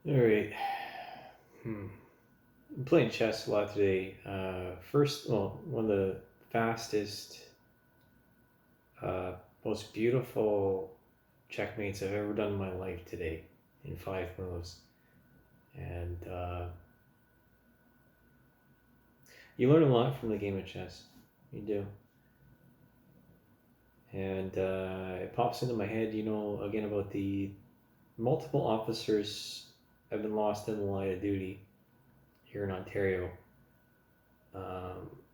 All right. I'm playing chess a lot today. One of the fastest, uh, most beautiful checkmates I've ever done in my life today in 5 moves. And you learn a lot from the game of chess. You do. And it pops into my head, again about the multiple officers have been lost in the line of duty here in Ontario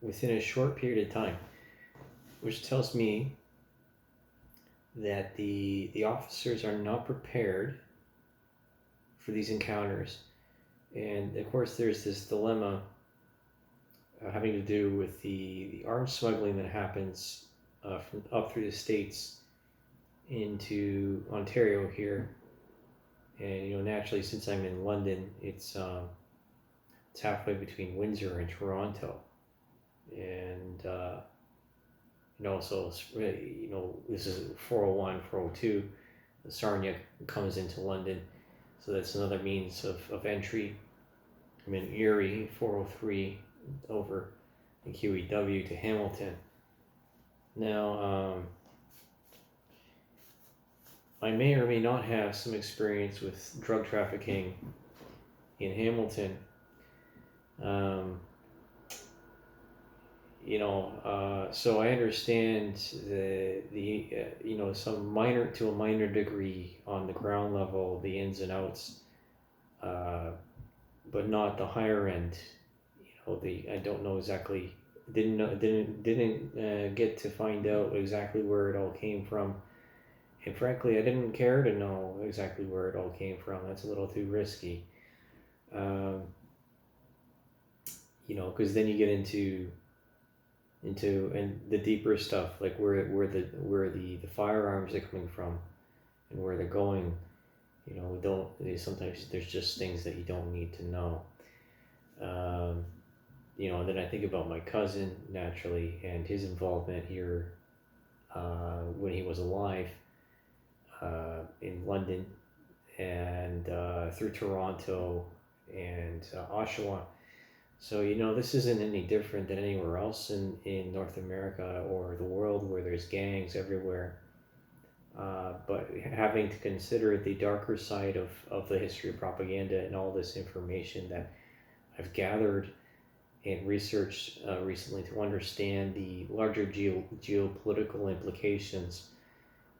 within a short period of time, which tells me that the officers are not prepared for these encounters. And of course, there's this dilemma having to do with the arms smuggling that happens from up through the states into Ontario here. And naturally, since I'm in London, it's halfway between Windsor and Toronto, and so it's really, this is 401, 402. The Sarnia comes into London, so that's another means of entry. I'm in Erie, 403 over in QEW to Hamilton. Now, I may or may not have some experience with drug trafficking in Hamilton. Um, so I understand some minor to a minor degree on the ground level, the ins and outs, uh, but not the higher end. I don't know exactly. Didn't get to find out exactly where it all came from, and frankly, I didn't care to know exactly where it all came from. That's a little too risky. Um, because then you get into and the deeper stuff, like where the firearms are coming from and where they're going. Don't sometimes there's just things that you don't need to know. Um, and then I think about my cousin naturally and his involvement here when he was alive in London and through Toronto and Oshawa. So, this isn't any different than anywhere else in North America or the world where there's gangs everywhere. But having to consider the darker side of the history of propaganda and all this information that I've gathered and researched recently to understand the larger geopolitical implications,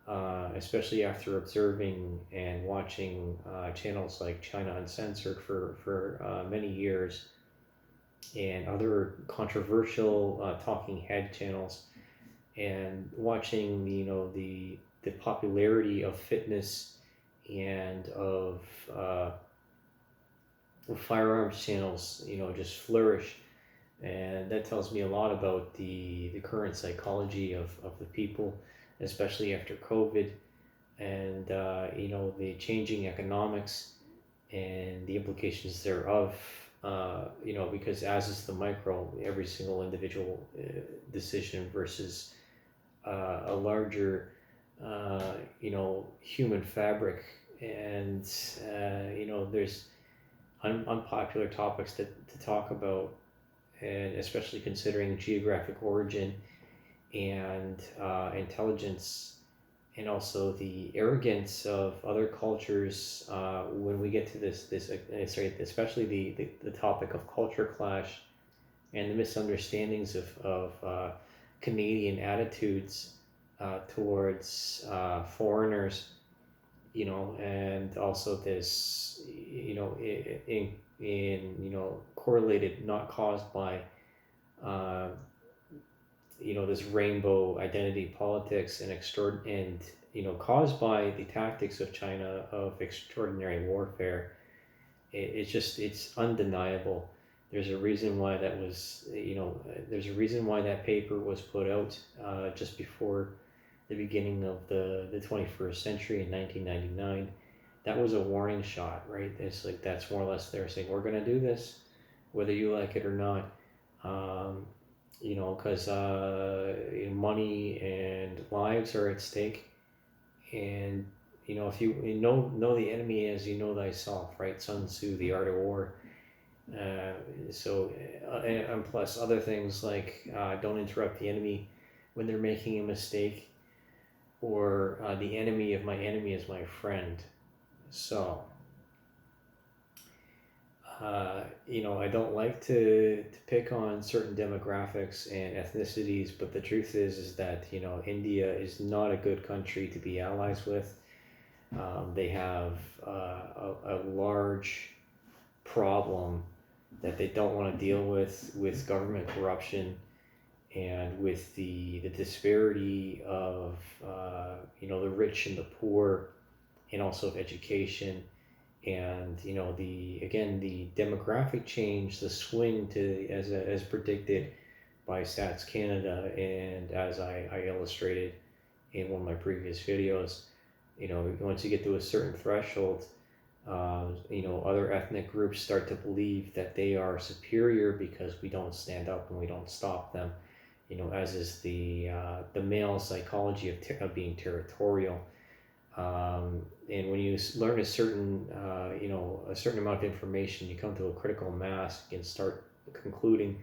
especially after observing and watching channels like China Uncensored for many years and other controversial talking head channels, and watching the popularity of fitness and of firearms channels, just flourish. And that tells me a lot about the current psychology of the people, especially after COVID, and the changing economics and the implications thereof. Because as is the micro, every single individual decision versus a larger, human fabric, and there's unpopular topics to talk about, and especially considering geographic origin and intelligence, and also the arrogance of other cultures when we get to especially the topic of culture clash and the misunderstandings of Canadian attitudes towards foreigners, and also this, correlated, not caused by uh, this rainbow identity politics and caused by the tactics of China of extraordinary warfare. It's undeniable. There's a reason why that was, there's a reason why that paper was put out just before the beginning of the 21st century in 1999. That was a warning shot, right? It's like that's more or less they're saying we're going to do this, whether you like it or not. Um, because money and lives are at stake, and if you know the enemy as you know thyself, right? Sun Tzu, The Art of War. Uh, and plus other things like don't interrupt the enemy when they're making a mistake, or the enemy of my enemy is my friend. So, I don't like to pick on certain demographics and ethnicities, but the truth is that, India is not a good country to be allies with. They have a large problem that they don't want to deal with government corruption and with the disparity of, the rich and the poor, and also of education, and the demographic change, the swing to as predicted by Stats Canada, and as I illustrated in one of my previous videos. Once you get to a certain threshold, other ethnic groups start to believe that they are superior because we don't stand up and we don't stop them. As is the male psychology of being territorial. And when you learn a certain amount of information, you come to a critical mass. You can start concluding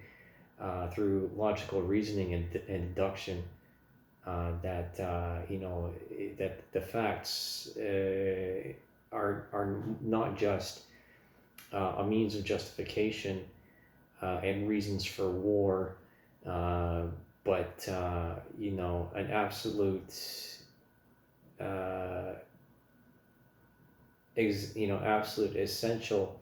through logical reasoning and deduction that that the facts are not just a means of justification and reasons for war, but an absolute absolute essential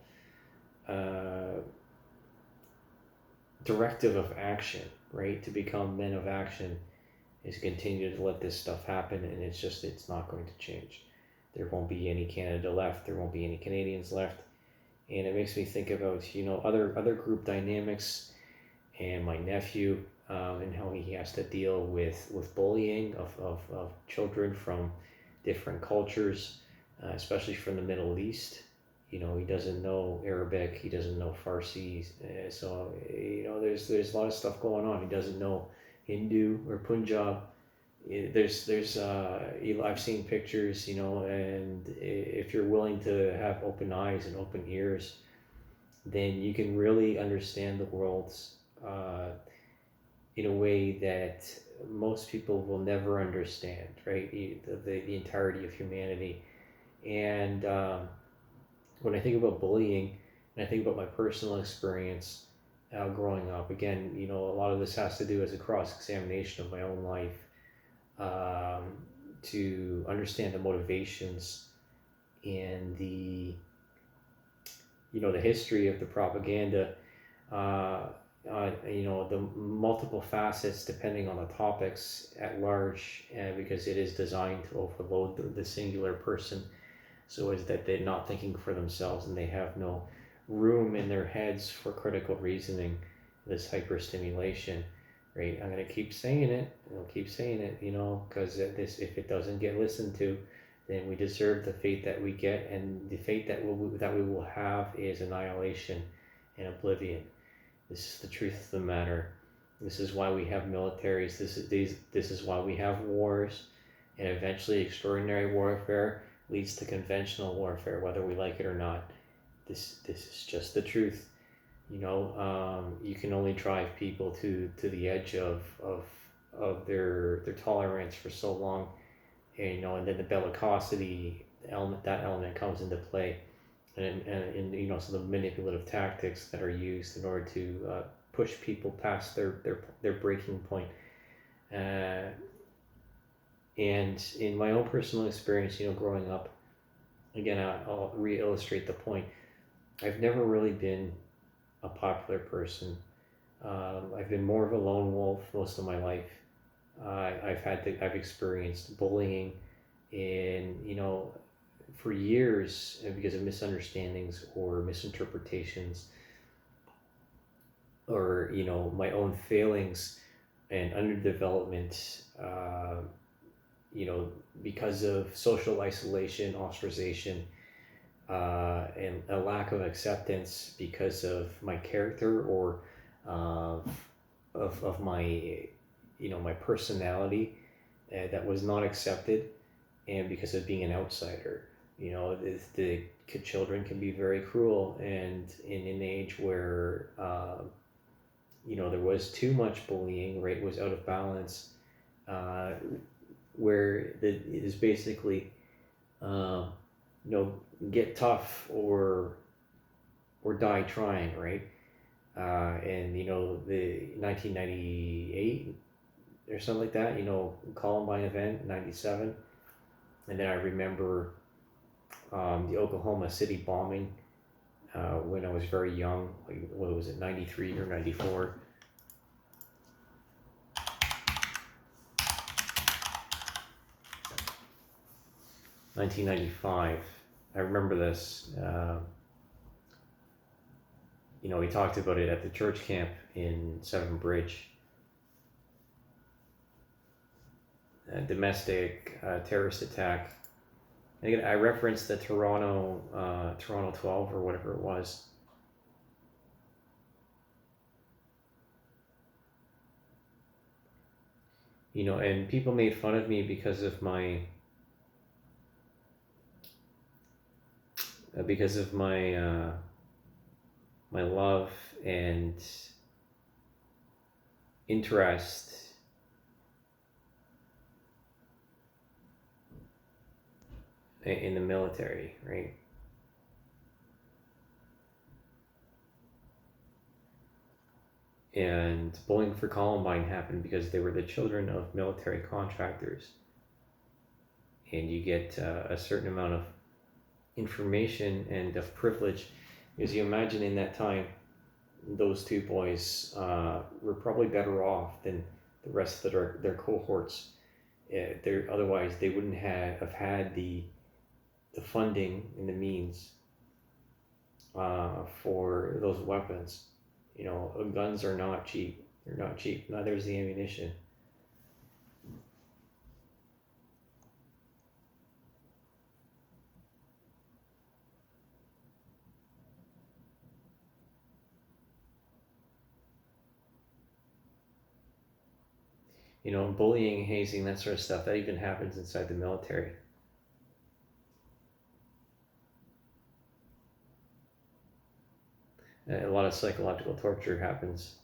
directive of action, right? To become men of action is continue to let this stuff happen, and it's not going to change. There won't be any Canada left. There won't be any Canadians left, and it makes me think about other group dynamics, and my nephew, and how he has to deal with bullying of children from different cultures, especially from the Middle East. He doesn't know Arabic, he doesn't know Farsi, so there's a lot of stuff going on. He doesn't know Hindu or Punjab. I've seen pictures, and if you're willing to have open eyes and open ears, then you can really understand the world in a way that most people will never understand, right? The entirety of humanity. And when I think about bullying, and I think about my personal experience growing up, again, a lot of this has to do as a cross-examination of my own life, to understand the motivations and the history of the propaganda, the multiple facets depending on the topics at large, because it is designed to overload the singular person, so is that they're not thinking for themselves and they have no room in their heads for critical reasoning, this hyperstimulation, right? I'm going to keep saying it, I'll keep saying it, because if it doesn't get listened to, then we deserve the fate that we get, and the fate that we will have is annihilation and oblivion. This is the truth of the matter. This is why we have militaries. This is why we have wars, and eventually extraordinary warfare leads to conventional warfare, whether we like it or not. This is just the truth. You can only drive people to the edge of their tolerance for so long, and then the bellicosity element comes into play, and so the manipulative tactics that are used in order to push people past their breaking point. And in my own personal experience, growing up, again, I'll re-illustrate the point. I've never really been a popular person. I've been more of a lone wolf most of my life. I've experienced bullying, and for years, because of misunderstandings or misinterpretations, or my own failings and underdevelopment, because of social isolation, ostracization, and a lack of acceptance because of my character, or of my my personality, that was not accepted. and because of being an outsider. The children can be very cruel, and in an age where there was too much bullying, right, was out of balance, uh, where it is basically, uh, you know, get tough or die trying, right? And the 1998 or something like that, Columbine event, 97. And then I remember the Oklahoma City bombing when I was very young, like, what was it, 93 or 94? 1995. I remember this. We talked about it at the church camp in Seven Bridge. Domestic terrorist attack. And again, I referenced the Toronto 12 or whatever it was. And people made fun of me because of my my love and interest in the military, right? And bullying for Columbine happened because they were the children of military contractors. And you get a certain amount of information and of privilege, because you imagine in that time, those two boys were probably better off than the rest of their cohorts. Otherwise, they wouldn't have had the funding and the means for those weapons. Guns are not cheap. They're not cheap. Neither is the ammunition. Bullying, hazing, that sort of stuff, that even happens inside the military. A lot of psychological torture happens.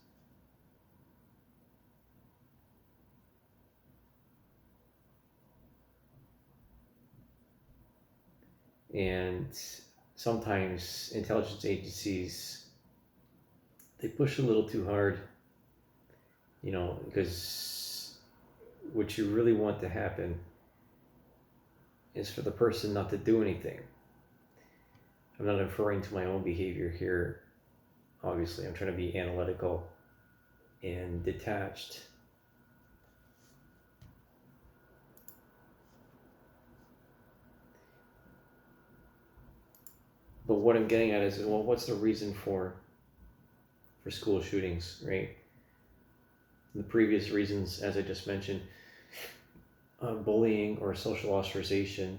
And sometimes intelligence agencies, they push a little too hard, because what you really want to happen is for the person not to do anything. I'm not referring to my own behavior here. Obviously, I'm trying to be analytical and detached. But what I'm getting at is, well, what's the reason for school shootings, right? The previous reasons, as I just mentioned, bullying or social ostracization,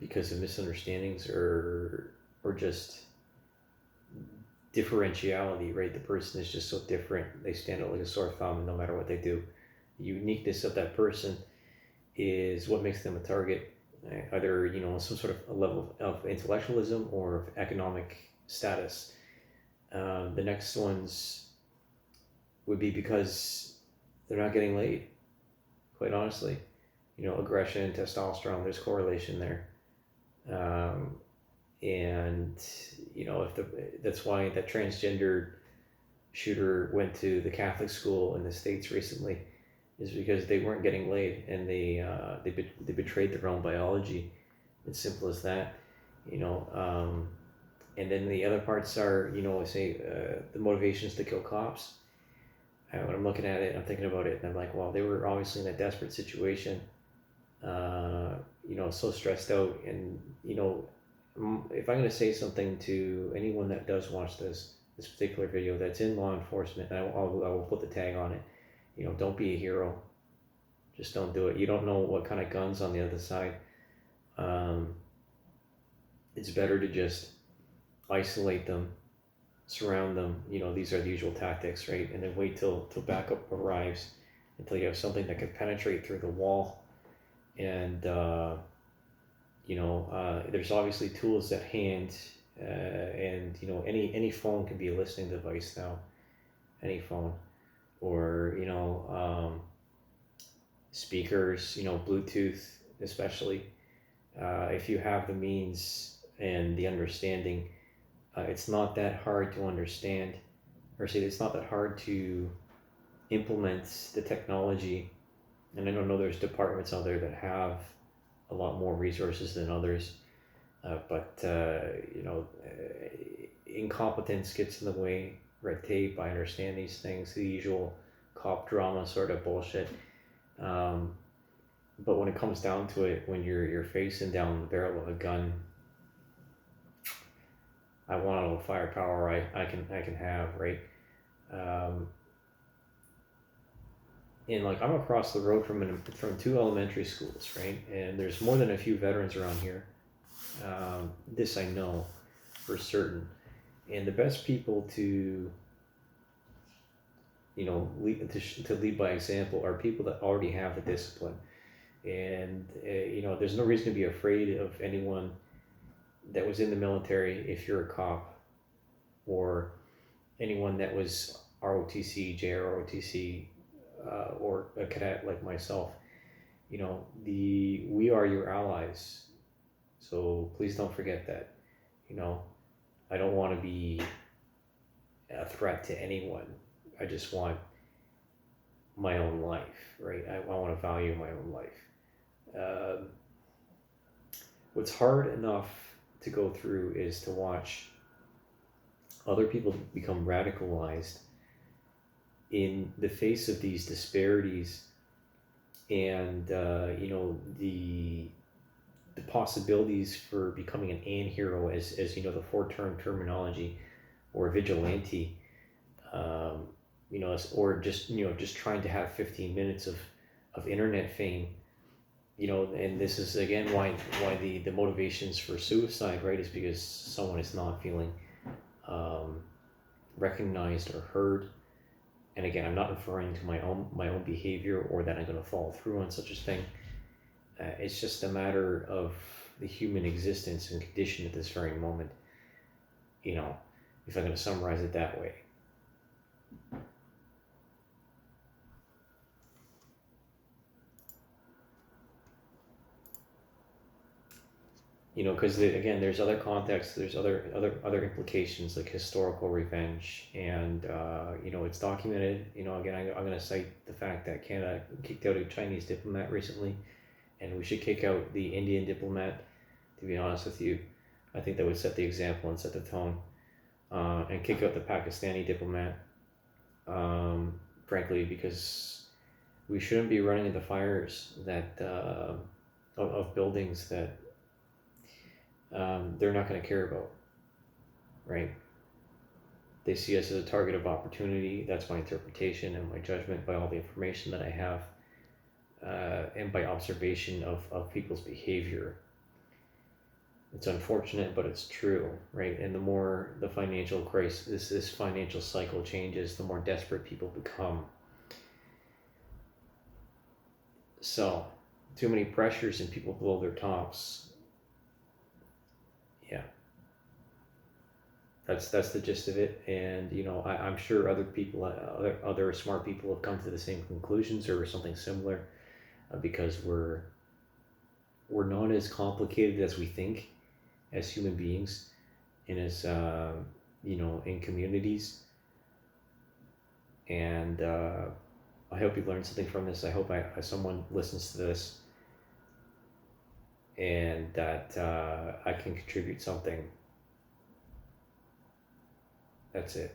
because of misunderstandings or just differentiality, right? The person is just so different. They stand out like a sore thumb no matter what they do. The uniqueness of that person is what makes them a target, either some sort of a level of intellectualism or of economic status. The next ones would be because they're not getting laid, quite honestly. Aggression, testosterone, there's correlation there. And that's why that transgender shooter went to the Catholic school in the States recently, is because they weren't getting laid, and they betrayed their own biology. It's simple as that. And then the other parts are, say, the motivations to kill cops. When I'm looking at it, I'm thinking about it, and I'm like, well, they were obviously in a desperate situation, so stressed out. And, if I'm going to say something to anyone that does watch this particular video that's in law enforcement, and I will put the tag on it, don't be a hero. Just don't do it. You don't know what kind of gun's on the other side. It's better to just isolate them, surround them. These are the usual tactics, right? And then wait till backup arrives. until you have something that can penetrate through the wall. And there's obviously tools at hand, and any phone can be a listening device now, any phone, or speakers, Bluetooth especially. If you have the means and the understanding, it's not that hard to understand, or say it's not that hard to implement the technology. And I don't know, there's departments out there that have a lot more resources than others, but incompetence gets in the way, red tape. I understand these things, the usual cop drama sort of bullshit. But when it comes down to it, when you're facing down the barrel of a gun, I want all the firepower I can have, right? And like, I'm across the road from two elementary schools, right? And there's more than a few veterans around here. This I know for certain. And the best people to lead by example are people that already have the discipline. And there's no reason to be afraid of anyone that was in the military if you're a cop, or anyone that was ROTC, JROTC, or a cadet like myself. We are your allies, so please don't forget that. I don't want to be a threat to anyone. I just want my own life, right? I want to value my own life. What's hard enough to go through is to watch other people become radicalized in the face of these disparities, and the possibilities for becoming an anti-hero, as the four-term terminology, or vigilante, or just trying to have 15 minutes of internet fame. And this is again why the motivations for suicide, right, is because someone is not feeling recognized or heard. And again, I'm not referring to my own behavior, or that I'm going to follow through on such a thing. It's just a matter of the human existence and condition at this very moment. If I'm going to summarize it that way. Because again, there's other contexts, there's other implications, like historical revenge, and it's documented. Again, I'm going to cite the fact that Canada kicked out a Chinese diplomat recently, and we should kick out the Indian diplomat. To be honest with you, I think that would set the example and set the tone, and kick out the Pakistani diplomat. Frankly, because we shouldn't be running into fires that of buildings that they're not going to care about, right? They see us as a target of opportunity. That's my interpretation and my judgment by all the information that I have, and by observation of people's behavior. It's unfortunate, but it's true, right? And the more the financial crisis, this financial cycle changes, the more desperate people become. So, too many pressures and people blow their tops. Yeah, that's the gist of it. And I'm sure other people, other smart people have come to the same conclusions or something similar, because we're not as complicated as we think as human beings, and as in communities. And I hope you learned something from this. I hope someone listens to this, and that I can contribute something. That's it.